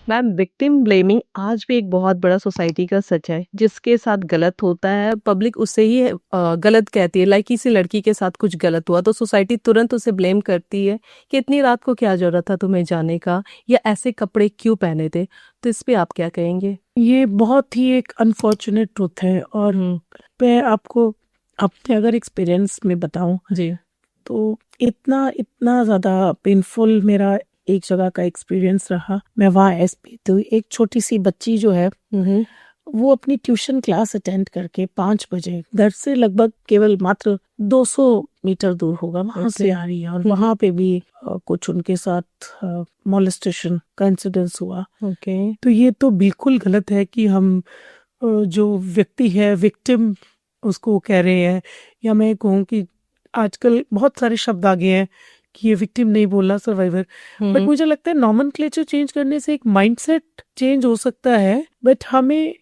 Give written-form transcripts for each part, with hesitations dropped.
Ma'am victim blaming आज भी एक बहुत बड़ा सोसाइटी का सच है। जिसके साथ गलत होता है पब्लिक उसे ही गलत कहती है। लाइक किसी लड़की के साथ कुछ गलत हुआ तो सोसाइटी तुरंत उसे ब्लेम करती है कि इतनी रात को क्या जरूरत था तुम्हें जाने का, या ऐसे कपड़े क्यों पहने थे। तो इस पे आप क्या कहेंगे? ये बहुत ही एक अनफॉर्चुनेट ट्रुथ है। और मैं आपको अपने अगर एक्सपीरियंस में बताऊं जी। तो इतना इतना ज़्यादा पेनफुल मेरा एक जगह का एक्सपीरियंस रहा। मैं वहाँ एसपी तो एक छोटी सी बच्ची जो है वो अपनी ट्यूशन क्लास अटेंड करके 5 बजे घर से लगभग केवल मात्र 200 मीटर दूर होगा वहां से आ रही है। और वहां पे भी कुछ उनके साथ मॉलेस्टेशन का इंसिडेंस हुआ। तो ये तो बिल्कुल गलत है कि हम जो व्यक्ति है विक्टिम उसको कह रहे हैं, या मैं कहूँ कि आजकल बहुत सारे शब्द आ गए हैं कि ये विक्टिम नहीं बोलना सर्वाइवर। बट मुझे लगता है नॉमेनक्लेचर चेंज करने से एक माइंडसेट चेंज हो सकता है। बट हमें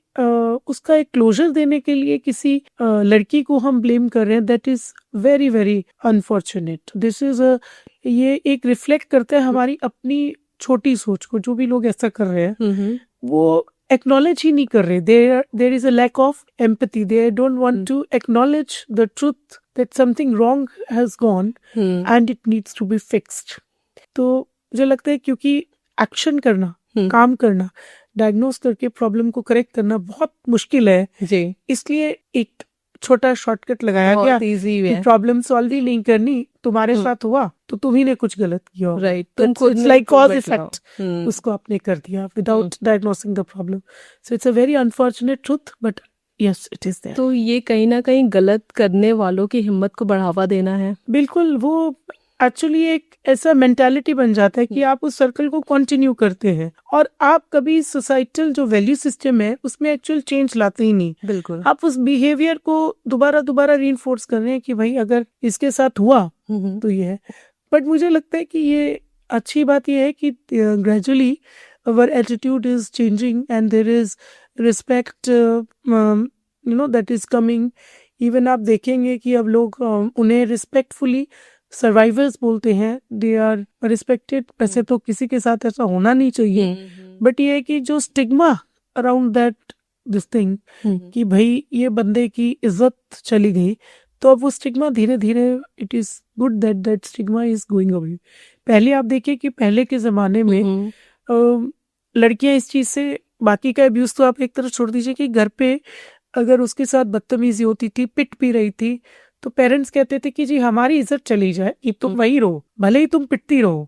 उसका एक क्लोजर देने के लिए किसी लड़की को हम ब्लेम कर रहे हैं, that is very very unfortunate. This is ये एक रिफ्लेक्ट करता है हमारी अपनी छोटी सोच को। जो भी लोग ऐसा कर रहे हैं वो एक्नॉलेज ही नहीं कर रहे। There is a lack of empathy. They don't want to acknowledge the truth that something wrong has gone and it needs to be fixed. तो मुझे लगता है क्योंकि एक्शन करना, काम करना, डायग्नोस करके प्रॉब्लम को करेक्ट करना बहुत मुश्किल है जी। इसलिए एक छोटा शॉर्टकट लगाया गया कि प्रॉब्लम सॉल्व ही नहीं करनी, तुम्हारे साथ हुआ तो तुम्ही ने कुछ गलत किया, राइट। तो इट्स लाइक कॉज इफेक्ट, उसको आपने कर दिया without diagnosing the problem. So it's a very unfortunate truth but yes it is there. तो ये कहीं ना कहीं गलत करने वालों की हिम्मत को बढ़ावा देना है। बिल्कुल, वो एक्चुअली एक ऐसा मेंटालिटी बन जाता है कि आप उस सर्कल को कंटिन्यू करते हैं और आप कभी सोसाइटल जो वैल्यू सिस्टम है उसमें एक्चुअल चेंज लाते ही नहीं। बिल्कुल। आप उस बिहेवियर को दोबारा रीइंफोर्स कर रहे हैं कि भाई अगर इसके साथ हुआ तो ये है। बट मुझे लगता है कि ये अच्छी बात ये है कि gradually our attitude is changing and there is respect you know that is coming. Even आप देखेंगे कि अब लोग उन्हें रिस्पेक्टफुली सर्वाइवर्स बोलते हैं, दे आर रिस्पेक्टेड। वैसे तो किसी के साथ ऐसा होना नहीं चाहिए बट ये है कि जो stigma around that this thing कि भाई ये बंदे की इज्जत चली गई, तो अब वो स्टिग्मा धीरे धीरे it is good that that stigma is going away. पहले आप देखिए कि पहले के जमाने में लड़कियां इस चीज से, बाकी का अब्यूज तो आप एक तरफ छोड़ दीजिए, कि घर पे अगर उसके साथ बदतमीजी होती थी, पिट भी रही थी, तो पेरेंट्स कहते थे कि जी हमारी इज्जत चली जाए कि तुम वही रहो, भले ही तुम पिटती रहो,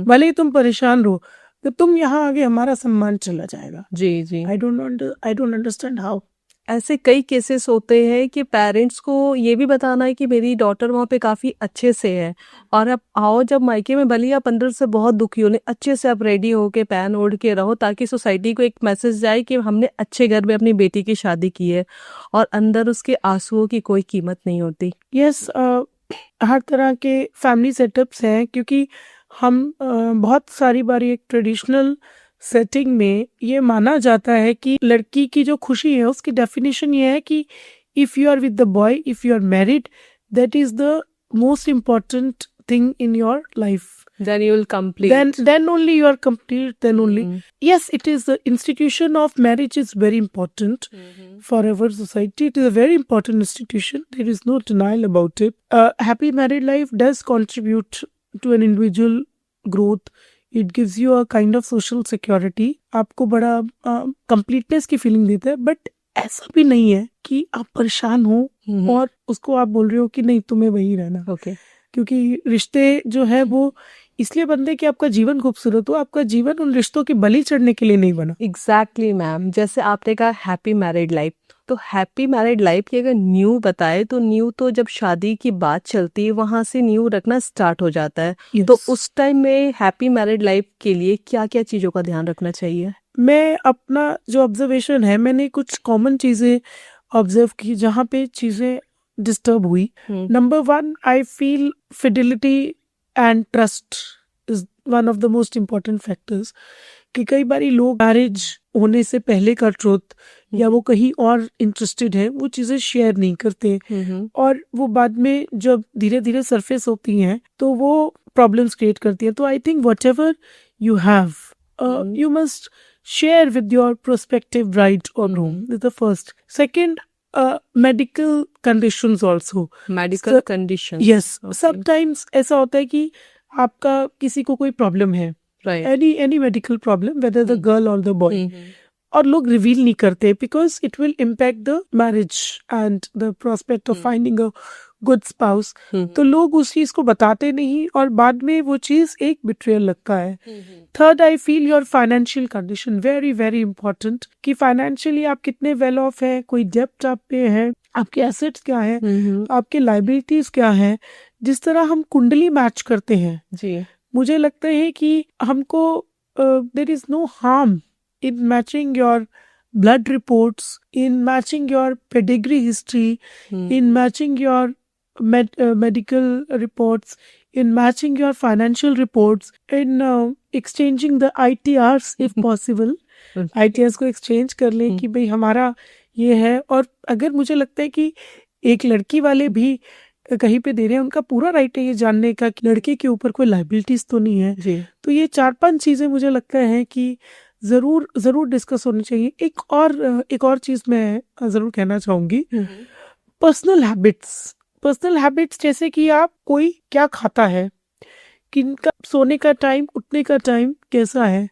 भले ही तुम परेशान रहो, तो तुम यहाँ आगे हमारा सम्मान चला जाएगा। जी जी। I don't understand how. ऐसे कई केसेस होते हैं कि पेरेंट्स को ये भी बताना है कि मेरी डॉटर वहाँ पे काफ़ी अच्छे से है, और अब आओ जब मायके में भले आप अंदर से बहुत दुखी हो, अच्छे से आप रेडी होके पहन ओढ़ के रहो ताकि सोसाइटी को एक मैसेज जाए कि हमने अच्छे घर में अपनी बेटी की शादी की है, और अंदर उसके आंसुओं की कोई कीमत नहीं होती। यस, हर तरह के फैमिली सेटअप्स हैं, क्योंकि हम बहुत सारी बार एक ट्रेडिशनल सेटिंग में ये माना जाता है कि लड़की की जो खुशी है उसकी डेफिनेशन ये है कि if you are with the boy, if you are married, that is the most important thing in your life. Then you will complete. Then only you are complete. Then only. Yes, it is the institution of marriage is very important for our society. It is a very important institution. There is no denial about it. Happy married life does contribute to an individual growth. It gives you a kind of social security. आपको बड़ा completeness की feeling देता है. But ऐसा भी नहीं है कि आप परेशान हो और उसको आप बोल रहे हो कि नहीं तुम्हें वही रहना। Okay. क्योंकि रिश्ते जो है वो इसलिए बनते कि आपका जीवन खूबसूरत हो, आपका जीवन उन रिश्तों की बलि चढ़ने के लिए नहीं बना। एग्जैक्टली मैम, जैसे आपने कहा हैप्पी मैरिड लाइफ, तो हैप्पी मैरिड लाइफ की अगर न्यू बताए तो न्यू तो जब शादी की बात चलती है वहां से न्यू रखना स्टार्ट हो जाता है। Yes. तो उस टाइम में हैप्पी मैरिड लाइफ के लिए क्या क्या चीजों का ध्यान रखना चाहिए? मैं अपना जो ऑब्जर्वेशन है, मैंने कुछ कॉमन चीजें ऑब्जर्व की जहाँ पे चीजें डिस्टर्ब हुई। Number 1, I feel fidelity and trust is one of the most important factors. कि कई बार लोग मैरिज होने से पहले का ट्रुथ या वो कहीं और इंटरेस्टेड है वो चीजें शेयर नहीं करते, और वो बाद में जब धीरे धीरे सरफेस होती हैं तो वो प्रॉब्लम्स क्रिएट करती हैं। तो I think whatever you have you must share with your prospective bride or groom. This is the first. Second, medical conditions also. Medical So- condition, Yes, sometimes ऐसा होता है कि आपका किसी को कोई प्रॉब्लम है, right, any medical problem, whether the girl or the boy, हम्म, और लोग रिवील नहीं करते because it will impact the marriage and the prospect of finding a good spouse. तो लोग उस चीज को बताते नहीं और बाद में वो चीज एक बिट्रेयल लगता है. Third, I feel your financial condition very very important, कि फाइनेंशियली आप कितने वेल ऑफ है, कोई डेब्ट आप पे है, आपके एसेट्स क्या है, आपके लाइबिलिटीज क्या है. जिस तरह हम कुंडली मैच करते हैं, जी, मुझे लगता है कि हमको there is no harm in matching your blood reports, in matching your pedigree history, in matching your medical reports, in matching your financial reports, in exchanging the ITRs if possible. ITRs को exchange कर लें कि भाई हमारा ये है. और अगर मुझे लगता है कि एक लड़की वाले भी कहीं पे दे रहे हैं, उनका पूरा राइट है ये जानने का कि लड़के के ऊपर कोई लाइबिलिटीज तो नहीं है. जी, तो ये 4-5 चीजें मुझे लगता है कि जरूर डिस्कस होनी चाहिए. एक और चीज मैं जरूर कहना चाहूंगी, पर्सनल हैबिट्स जैसे कि आप कोई क्या खाता है, किनका सोने का टाइम, उठने का टाइम कैसा है,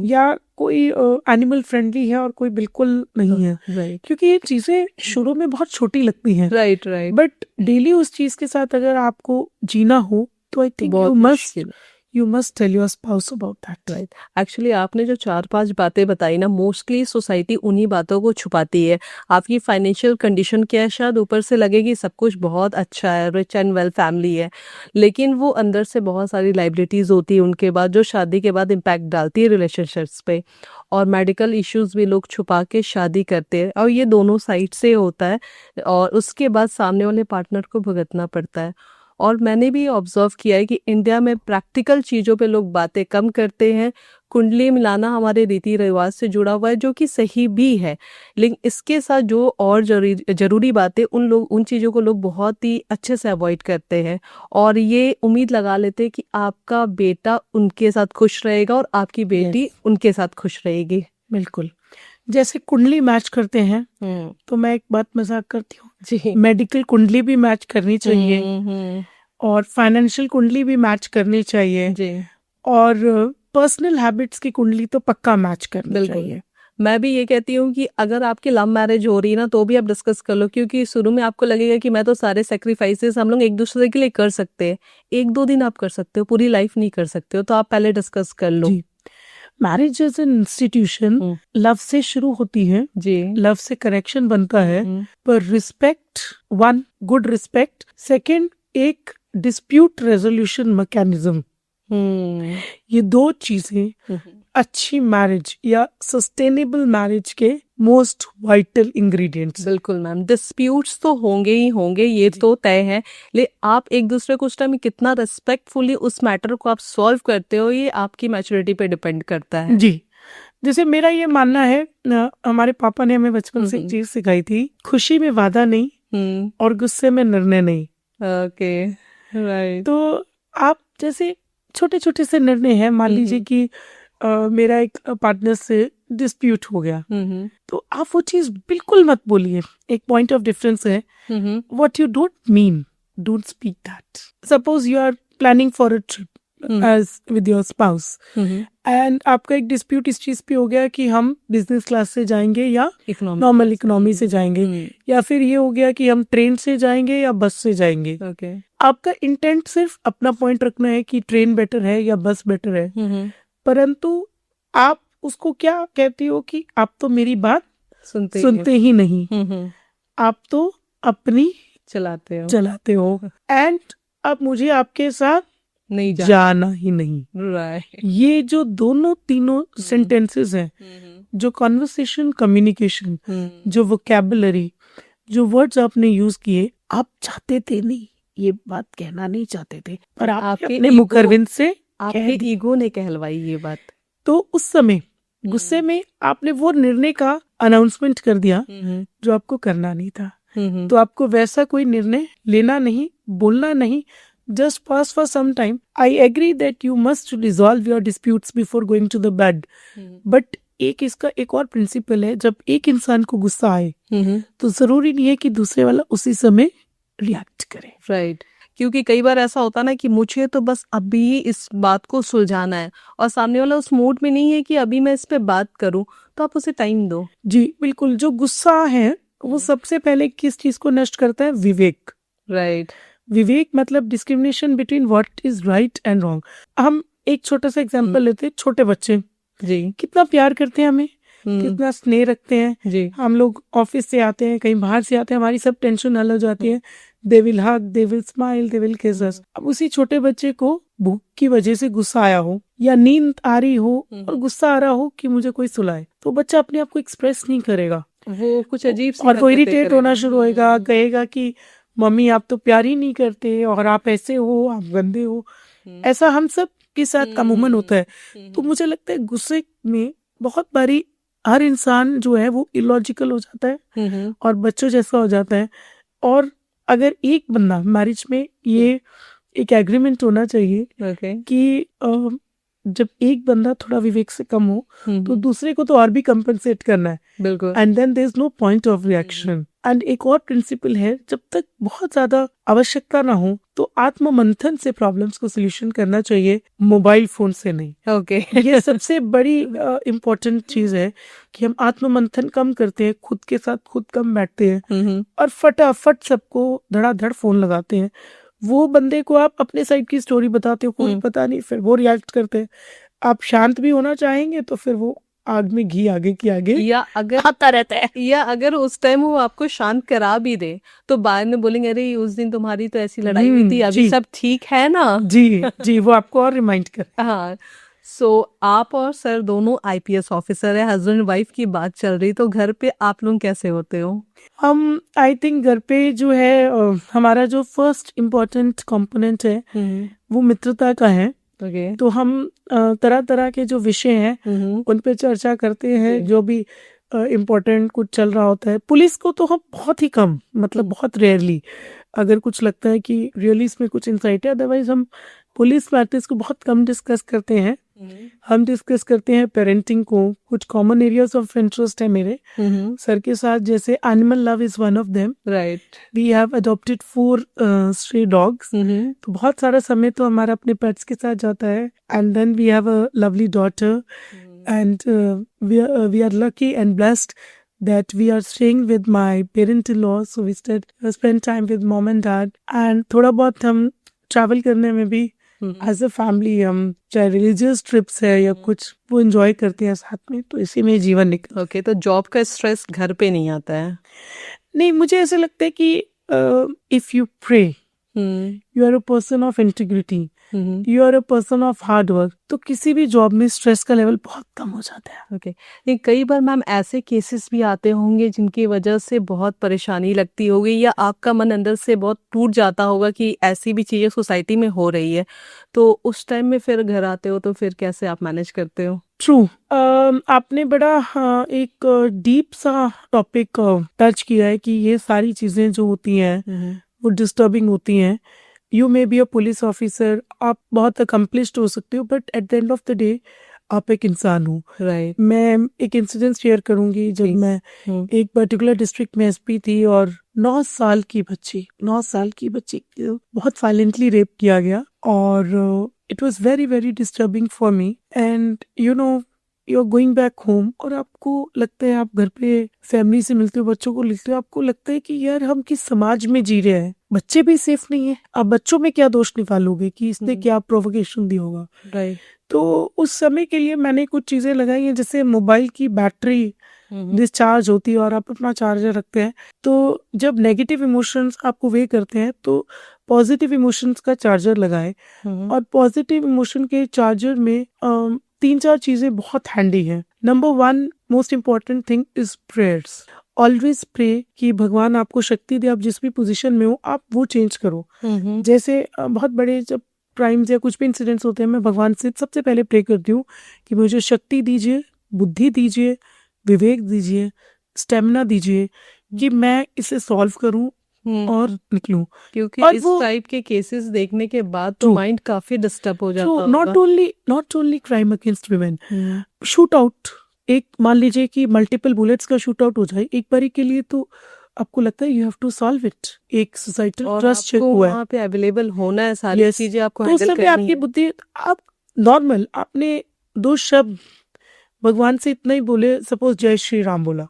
या कोई एनिमल फ्रेंडली है और कोई बिल्कुल नहीं है. राइट, क्योंकि ये चीजें शुरू में बहुत छोटी लगती हैं, राइट, बट डेली उस चीज के साथ अगर आपको जीना हो तो I think you must tell your spouse about that. Right. Actually आपने जो 4-5 बातें बताई ना, मोस्टली सोसाइटी उन्हीं बातों को छुपाती है. आपकी फाइनेंशियल कंडीशन क्या है, शायद ऊपर से लगेगी सब कुछ बहुत अच्छा है, रिच एंड वेल फैमिली है, लेकिन वो अंदर से बहुत सारी लाइबिलिटीज होती है उनके बाद, जो शादी के बाद इम्पैक्ट डालती है रिलेशनशिप्स पे. और मेडिकल इश्यूज भी लोग छुपा के शादी करते हैं, और ये दोनों साइड से होता है, और उसके बाद सामने वाले पार्टनर को भुगतना पड़ता है. और मैंने भी ऑब्जर्व किया है कि इंडिया में प्रैक्टिकल चीज़ों पे लोग बातें कम करते हैं. कुंडली मिलाना हमारे रीति रिवाज से जुड़ा हुआ है, जो कि सही भी है, लेकिन इसके साथ जो और जरूरी बातें उन चीज़ों को लोग बहुत ही अच्छे से अवॉइड करते हैं, और ये उम्मीद लगा लेते हैं कि आपका बेटा उनके साथ खुश रहेगा और आपकी बेटी उनके साथ खुश रहेगी. बिल्कुल. जैसे कुंडली मैच करते हैं, तो मैं एक बात मजाक करती हूँ जी, मेडिकल कुंडली भी मैच करनी चाहिए, और फाइनेंशियल कुंडली भी मैच करनी चाहिए, जी, और पर्सनल हैबिट्स की कुंडली तो पक्का मैच करनी बिल्कुल. चाहिए. मैं भी ये कहती हूँ कि अगर आपकी लव मैरिज हो रही है ना, तो भी आप डिस्कस कर लो, क्योंकि शुरू में आपको लगेगा कि मैं तो सारे सेक्रीफाइसेस हम लोग एक दूसरे के लिए कर सकते हैं. 1-2 दिन आप कर सकते हो, पूरी लाइफ नहीं कर सकते हो, तो आप पहले डिस्कस कर लो. जी. Marriage as an institution love से शुरू होती है, जी, लव से कनेक्शन बनता है, पर respect, one good respect, second एक डिस्प्यूट रेजोल्यूशन मैकेनिज्म, ये 2 चीजें अच्छी मैरिज या सस्टेनेबल मैरिज के मोस्ट वाइटल इंग्रेडिएंट्स. बिल्कुल मैम. डिस्प्यूट्स तो होंगे ही होंगे, ये तो तय है, लेकिन आप एक दूसरे को उस टाइम कितना रिस्पेक्टफुली उस मैटर को आप सॉल्व करते हो, ये आपकी मैच्योरिटी पे डिपेंड करता है. जी. जैसे मेरा ये मानना है, हमारे पापा ने हमें बचपन से एक चीज सिखाई थी, खुशी में वादा नहीं और गुस्से में निर्णय नहीं. Okay, right. तो आप जैसे छोटे छोटे से निर्णय हैं, मान लीजिए कि मेरा एक पार्टनर से डिस्प्यूट हो गया, तो आप वो चीज बिल्कुल मत बोलिए. एक पॉइंट ऑफ डिफरेंस है. What you don't mean, don't speak that. Suppose you are planning for a trip as with your spouse, and आपका एक डिस्प्यूट इस चीज पे हो गया कि हम बिजनेस क्लास से जाएंगे या नॉर्मल इकोनॉमी से जाएंगे, या फिर ये हो गया कि हम ट्रेन से जाएंगे या बस से जाएंगे. ओके, आपका इंटेंट सिर्फ अपना पॉइंट रखना है कि ट्रेन बेटर है या बस बेटर है, परंतु आप उसको क्या कहती हो कि आप तो मेरी बात सुनते ही नहीं, आप तो अपनी चलाते हो, एंड अब मुझे आपके साथ नहीं जाना ही नहीं. राइट. ये जो तीनों सेंटेंसेस हैं, जो कॉन्वर्सेशन, कम्युनिकेशन, जो वोकैबुलरी, जो वर्ड्स आपने यूज किए, आप चाहते थे नहीं, ये बात कहना नहीं चाहते थे, पर आपके अपने मुकरविंद से आपके ईगो ने कहलवाई ये बात. तो उस समय गुस्से में आपने वो निर्णय का अनाउंसमेंट कर दिया जो आपको करना नहीं था. तो आपको वैसा कोई निर्णय लेना नहीं, बोलना नहीं, just pause for some time. I agree that you must resolve your disputes before going to the bed. But एक इसका एक और प्रिंसिपल है, जब एक इंसान को गुस्सा आए तो जरूरी नहीं है कि दूसरे वाला उसी समय रिएक्ट करे. राइट. क्योंकि कई बार ऐसा होता ना कि मुझे तो बस अभी इस बात को सुलझाना है और सामने वाला उस मूड में नहीं है कि अभी मैं इस पे बात करूं, तो आप उसे टाइम दो. जी बिल्कुल. जो गुस्सा है वो सबसे पहले किस चीज को नष्ट करता है? विवेक. राइट. विवेक मतलब discrimination between what is right and wrong. हम एक छोटा सा एग्जांपल लेते हैं. छोटे बच्चे जी. कितना प्यार करते हैं हमें, कितना स्नेह रखते हैं. जी. हम लोग ऑफिस से आते हैं, कहीं बाहर से आते हैं, हमारी सब टेंशन हल हो जाती है. They will hug, they will smile, they will किस अस. अब उसी छोटे बच्चे को भूख की वजह से गुस्सा आया हो या नींद आ रही हो और गुस्सा आ रहा हो कि मुझे कोई सुलाए, तो बच्चा अपने आप को एक्सप्रेस नहीं करेगा. वो कुछ अजीब सी और वो हरकतें इरिटेट होना करेगा. शुरू होएगा, कहेगा कि मम्मी आप तो प्यार ही नहीं करते और आप ऐसे हो, आप गंदे हो. ऐसा हम सब के साथ अमूमन होता है. तो मुझे लगता है गुस्से में बहुत बारी हर इंसान जो है वो इलॉजिकल हो जाता है और बच्चों जैसा हो जाता है. और अगर एक बंदा मैरिज में, ये एक एग्रीमेंट होना चाहिए ओके. कि जब एक बंदा थोड़ा विवेक से कम हो तो दूसरे को तो और भी कंपनसेट करना है. बिल्कुल. And then there is no point of reaction. And एक और प्रिंसिपल है, जब तक बहुत ज्यादा आवश्यकता ना हो तो आत्म मंथन से प्रॉब्लम्स को सोल्यूशन करना चाहिए, मोबाइल फोन से नहीं. ओके. ये सबसे बड़ी इम्पोर्टेंट चीज है कि हम आत्म मंथन कम करते हैं, खुद के साथ खुद कम बैठते हैं और फटाफट सबको धड़ाधड़ फोन लगाते हैं. वो बंदे को आप अपने साइड की स्टोरी बताते हो, कोई पता नहीं, फिर वो रिएक्ट करते हैं. आप शांत भी होना चाहेंगे तो फिर वो आग में घी आगे की आगे या अगर आता रहता है. या अगर उस टाइम वो आपको शांत करा भी दे तो बाद में बोलेंगे अरे उस दिन तुम्हारी तो ऐसी लड़ाई हुई थी, अभी जी. सब ठीक है ना. जी जी, वो आपको और रिमाइंड कर. हाँ. सो आप और सर दोनों आईपीएस ऑफिसर है, हस्बैंड वाइफ की बात चल रही, तो घर पे आप लोग कैसे होते हो? हम आई थिंक घर पे जो है हमारा जो फर्स्ट इम्पोर्टेंट कंपोनेंट है वो मित्रता का है. ओके. तो हम तरह तरह के जो विषय हैं उन पे चर्चा करते हैं. जो भी इम्पोर्टेंट कुछ चल रहा होता है, पुलिस को तो हम बहुत ही कम, मतलब बहुत रेयरली, अगर कुछ लगता है कि रियली इसमें कुछ इंसाइट है, अदरवाइज हम पुलिस मैटर्स को बहुत कम डिस्कस करते हैं. हम डिस्कस करते हैं पेरेंटिंग को. कुछ कॉमन एरियाज ऑफ इंटरेस्ट है मेरे सर के साथ, जैसे animal love is one of them. Right. We have adopted 4 stray dogs. तो बहुत सारा समय तो हमारा अपने पेट्स के साथ जाता है. And then we have a lovely daughter and we are lucky and blessed that we are staying with my parent-in-law, so we spend time with mom and dad. And थोड़ा बहुत हम travel करने में भी as a family, हम चाहे religious trips है या कुछ, वो enjoy करते हैं साथ में. तो इसी में जीवन निकल. ओके. तो जॉब का स्ट्रेस घर पे नहीं आता है? नहीं, मुझे ऐसा लगता है कि if you pray, you are a person of integrity, you are a person of hard work, तो किसी भी जॉब में स्ट्रेस का लेवल बहुत कम हो जाता है. ओके. नहीं, कई बार मैम ऐसे केसेस भी आते होंगे जिनकी वजह से बहुत परेशानी लगती होगी या आपका मन अंदर से बहुत टूट जाता होगा कि ऐसी भी चीजें सोसाइटी में हो रही है, तो उस टाइम में फिर घर आते हो तो फिर कैसे आप मैनेज करते हो? ट्रू. आपने बड़ा एक डीप सा टॉपिक टच किया है कि ये सारी चीजें जो होती हैं वो डिस्टर्बिंग होती हैं. You may be a police officer, आप बहुत अकम्पलिश्ड हो सकते हो, but at the end of the day आप एक इंसान हो. राइट. मैं एक इंसिडेंट शेयर करूंगी. जब मैं एक पर्टिकुलर डिस्ट्रिक्ट में एसपी थी और 9 साल की बच्ची को बहुत वायलेंटली रेप किया गया और it was very very disturbing for me. And you know, you are going back home और आपको लगता है, आप घर पे फैमिली से मिलते हो, बच्चों को लिखते हो, आपको लगता है कि यार हम किस समाज में जी रहे हैं. बच्चे भी सेफ नहीं है. आप बच्चों में क्या दोष निकालोगे कि इसने क्या प्रोवोकेशन दी होगा. राइट. तो उस समय के लिए मैंने कुछ चीजें लगाई हैं, जैसे मोबाइल की बैटरी डिस्चार्ज होती है और आप अपना चार्जर रखते हैं, तो जब नेगेटिव इमोशंस आपको वे करते हैं तो पॉजिटिव इमोशंस का चार्जर लगाएं. और पॉजिटिव इमोशन के चार्जर में 3-4 चीजें बहुत हैंडी हैं. Number 1 most important thing is prayers. Always pray कि भगवान आपको शक्ति दे, आप जिस भी पोजीशन में हो आप वो चेंज करो. जैसे बहुत बड़े जब क्राइम्स या कुछ भी इंसिडेंट्स होते हैं, मैं भगवान से सबसे पहले प्रे करती हूँ कि मुझे शक्ति दीजिए, बुद्धि दीजिए, विवेक दीजिए, स्टेमिना दीजिए कि मैं इसे सॉल्व करूँ और निकलूं। क्योंकि और इस वो टाइप के केसेस देखने के बाद तो True. माइंड काफी डिस्टर्ब हो जाता ट्रू, होगा। Not only crime against women, hmm, shoot out, एक मान लीजिए कि मल्टीपल बुलेट्स का शूट आउट हो जाए एक बारी के लिए, तो आपको लगता है you have to solve it, एक सोसाइटल और ट्रस्ट चेक आपको हुआ है। वहां पे अवेलेबल होना है, सारी यस, चीजें आपको तो उस हैंडल समय करनी आपकी है। बुद्धि, आप नॉर्मल आपने 2 शब्द भगवान से इतना ही बोले, सपोज जय श्री राम बोला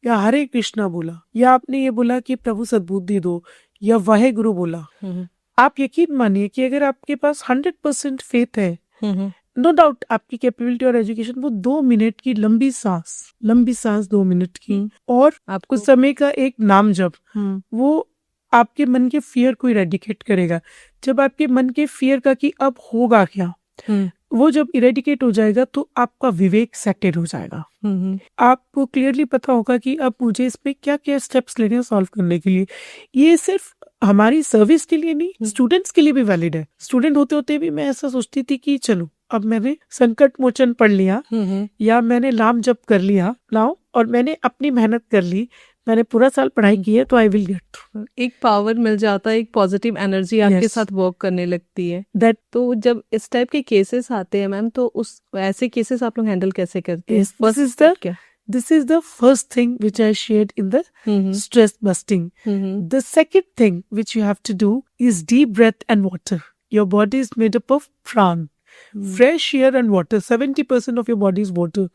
या हरे कृष्णा बोला, या आपने ये बोला कि प्रभु सद्बुद्धि दो, या वाहे गुरु बोला, हम्म, आप यकीन मानिए कि अगर आपके पास 100% फेथ है, हम्म, नो डाउट आपकी कैपेबिलिटी और एजुकेशन, वो 2 मिनट की लंबी सांस 2 मिनट की, और आपको कुछ समय का एक नाम जप, हम्म, वो आपके मन के फियर को इरेडिकेट करेगा। जब आपके मन के फियर का कि अब होगा क्या, वो जब इरेडिकेट हो जाएगा तो आपका विवेक सेटेड हो जाएगा। आपको क्लियरली पता होगा कि अब मुझे इस पे क्या क्या स्टेप्स लेने हैं सॉल्व करने के लिए। ये सिर्फ हमारी सर्विस के लिए नहीं, स्टूडेंट्स के लिए भी वैलिड है। स्टूडेंट होते होते भी मैं ऐसा सोचती थी कि चलो अब मैंने संकट मोचन पढ़ लिया, या मैंने नाम जप कर लिया नाउ, और मैंने अपनी मेहनत कर ली, मैंने पूरा साल पढ़ाई की है, तो आई विल गेट थ्रू। एक पावर मिल जाता है, एक पॉजिटिव एनर्जी आपके Yes. साथ वर्क करने लगती है। दैट तो जब इस टाइप के केसेस आते हैं मैम, तो उस ऐसे केसेस आप लोग हैंडल कैसे करते हैं? Yes, this is First the- क्या? this is the first thing which I shared in the stress busting. The second thing which you have to do is deep breath and water. Your body is made up of pran, fresh air and water. 70% of your body is water,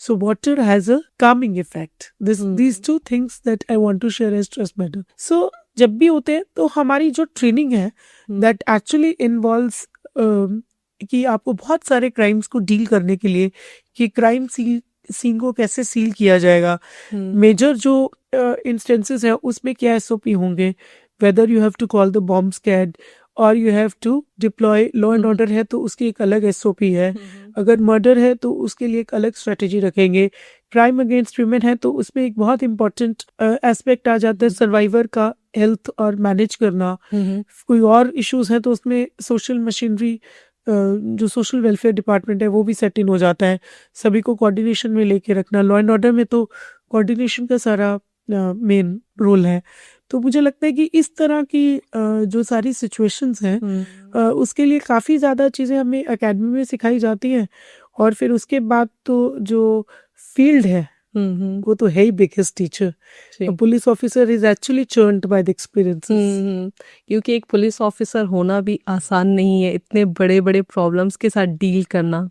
so water has a calming effect. These two things that I want to share as stress buster. So जब भी होते हैं तो हमारी जो training है that actually involves कि आपको बहुत सारे क्राइम्स को डील करने के लिए, कि क्राइम सीन को कैसे सील किया जाएगा, मेजर जो इंस्टेंसेस है उसमें क्या एसओपी होंगे, whether you have to call the bomb squad और you have to deploy, law and order है तो उसकी एक अलग एसओपी है, अगर मर्डर है तो उसके लिए एक अलग स्ट्रेटेजी रखेंगे, क्राइम अगेंस्ट वुमेन है तो उसमें एक बहुत इंपॉर्टेंट एस्पेक्ट आ जाता है सर्वाइवर का हेल्थ और मैनेज करना, कोई और इश्यूज हैं तो उसमें सोशल मशीनरी, जो सोशल वेलफेयर डिपार्टमेंट है वो भी सेट इन हो जाता है, सभी को कोऑर्डिनेशन में लेके रखना। लॉ एंड ऑर्डर में तो कोऑर्डिनेशन का सारा मेन रोल है। तो मुझे लगता है कि इस तरह की जो सारी सिचुएशंस हैं उसके लिए काफ़ी ज़्यादा चीज़ें हमें एकेडमी में सिखाई जाती हैं, और फिर उसके बाद तो जो फील्ड है वो तो है ही biggest teacher. Police officer is actually churned by the experiences, क्योंकि एक पुलिस ऑफिसर होना भी आसान नहीं है, इतने बड़े बड़े प्रॉब्लम्स के साथ डील करना।